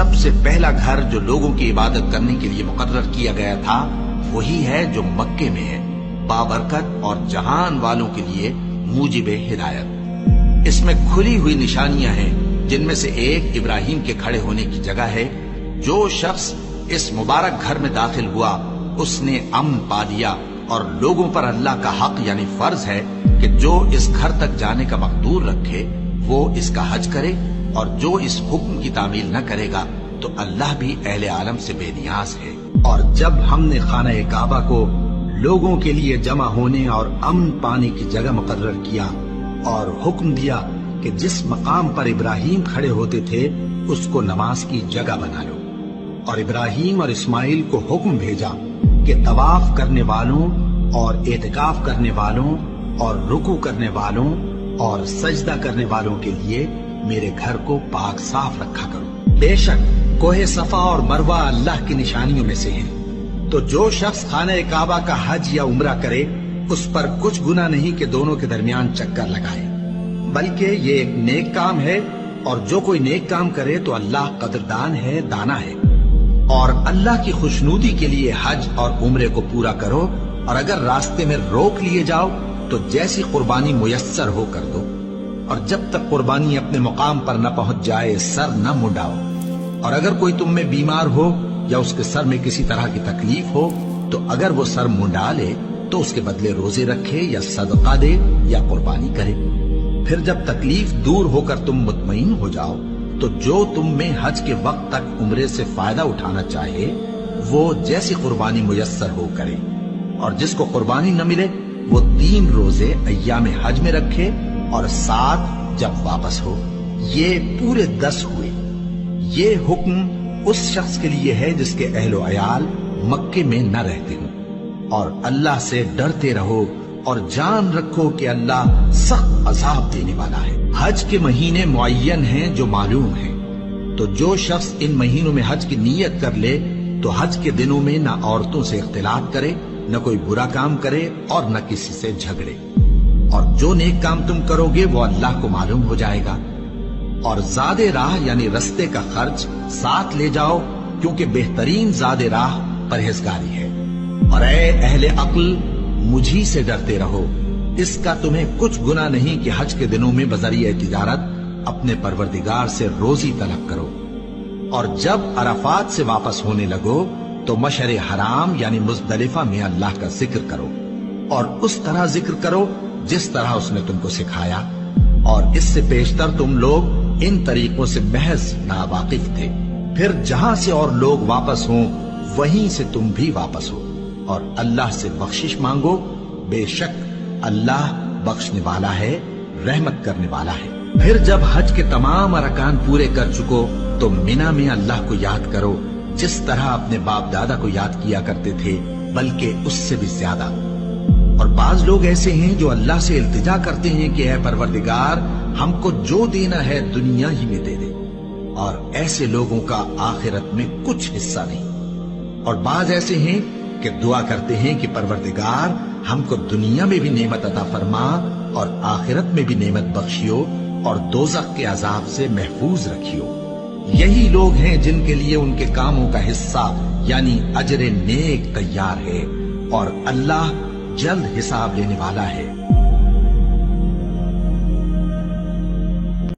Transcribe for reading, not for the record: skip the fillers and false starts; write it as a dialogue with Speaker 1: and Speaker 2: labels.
Speaker 1: سب سے پہلا گھر جو لوگوں کی عبادت کرنے کے لیے مقرر کیا گیا تھا وہی ہے جو مکے میں ہے، بابرکت اور جہان والوں کے لیے موجب ہدایت۔ اس میں کھلی ہوئی نشانیاں ہیں، جن میں سے ایک ابراہیم کے کھڑے ہونے کی جگہ ہے۔ جو شخص اس مبارک گھر میں داخل ہوا اس نے امن پا لیا، اور لوگوں پر اللہ کا حق یعنی فرض ہے کہ جو اس گھر تک جانے کا مقدور رکھے وہ اس کا حج کرے، اور جو اس حکم کی تعمیل نہ کرے گا تو اللہ بھی اہل عالم سے بے نیاز ہے۔ اور جب ہم نے خانہ کعبہ کو لوگوں کے لیے جمع ہونے اور امن پانے کی جگہ مقرر کیا اور حکم دیا کہ جس مقام پر ابراہیم کھڑے ہوتے تھے اس کو نماز کی جگہ بنا لو، اور ابراہیم اور اسماعیل کو حکم بھیجا کہ طواف کرنے والوں اور اعتکاف کرنے والوں اور رکوع کرنے والوں اور سجدہ کرنے والوں کے لیے میرے گھر کو پاک صاف رکھا کرو۔ بے شک کوہ صفا اور مروہ اللہ کی نشانیوں میں سے ہیں، تو جو شخص خانہ کعبہ کا حج یا عمرہ کرے اس پر کچھ گناہ نہیں کہ دونوں کے درمیان چکر لگائے، بلکہ یہ ایک نیک کام ہے، اور جو کوئی نیک کام کرے تو اللہ قدردان ہے، دانا ہے۔ اور اللہ کی خوشنودی کے لیے حج اور عمرے کو پورا کرو، اور اگر راستے میں روک لیے جاؤ تو جیسی قربانی میسر ہو کر دو، اور جب تک قربانی اپنے مقام پر نہ پہنچ جائے سر نہ منڈاؤ۔ اور اگر کوئی تم میں بیمار ہو یا اس کے سر میں کسی طرح کی تکلیف ہو تو اگر وہ سر منڈا لے تو اس کے بدلے روزے رکھے یا صدقہ دے یا قربانی کرے۔ پھر جب تکلیف دور ہو کر تم مطمئن ہو جاؤ تو جو تم میں حج کے وقت تک عمرے سے فائدہ اٹھانا چاہے وہ جیسی قربانی میسر ہو کرے، اور جس کو قربانی نہ ملے وہ 3 روزے ایام حج میں رکھے اور 7 جب واپس ہو۔ یہ پورے 10 ہوئے۔ یہ حکم اس شخص کے لیے ہے جس کے اہل و عیال مکے میں نہ رہتے ہوں۔ اور اللہ سے ڈرتے رہو اور جان رکھو کہ اللہ سخت عذاب دینے والا ہے۔ حج کے مہینے معین ہیں جو معلوم ہیں، تو جو شخص ان مہینوں میں حج کی نیت کر لے تو حج کے دنوں میں نہ عورتوں سے اختلاط کرے، نہ کوئی برا کام کرے اور نہ کسی سے جھگڑے۔ اور جو نیک کام تم کرو گے وہ اللہ کو معلوم ہو جائے گا۔ اور زاد راہ یعنی رستے کا خرچ ساتھ لے جاؤ، کیونکہ بہترین زاد راہ پرہیزگاری ہے۔ اور اے اہل عقل مجھی سے ڈرتے رہو، اس کا تمہیں کچھ گناہ نہیں کہ حج کے دنوں میں بذریعہ تجارت اپنے پروردگار سے روزی طلب کرو۔ اور جب عرفات سے واپس ہونے لگو تو مشعر حرام یعنی مزدلفہ میں اللہ کا ذکر کرو، اور اس طرح ذکر کرو جس طرح اس نے تم کو سکھایا، اور اس سے پیشتر تم لوگ ان طریقوں سے محض ناواقف تھے۔ پھر جہاں سے اور لوگ واپس ہوں وہیں سے تم بھی واپس ہو، اور اللہ سے بخشش مانگو، بے شک اللہ بخشنے والا ہے، رحمت کرنے والا ہے۔ پھر جب حج کے تمام ارکان پورے کر چکو تو مینا میں اللہ کو یاد کرو جس طرح اپنے باپ دادا کو یاد کیا کرتے تھے، بلکہ اس سے بھی زیادہ۔ اور بعض لوگ ایسے ہیں جو اللہ سے التجا کرتے ہیں کہ اے پروردگار ہم کو جو دینا ہے دنیا ہی میں دے دے، اور ایسے لوگوں کا آخرت میں کچھ حصہ نہیں۔ اور بعض ایسے ہیں کہ دعا کرتے ہیں کہ پروردگار ہم کو دنیا میں بھی نعمت عطا فرما اور آخرت میں بھی نعمت بخشیو اور دوزخ کے عذاب سے محفوظ رکھیو۔ یہی لوگ ہیں جن کے لیے ان کے کاموں کا حصہ یعنی اجر نیک تیار ہے، اور اللہ جلد حساب لینے والا ہے۔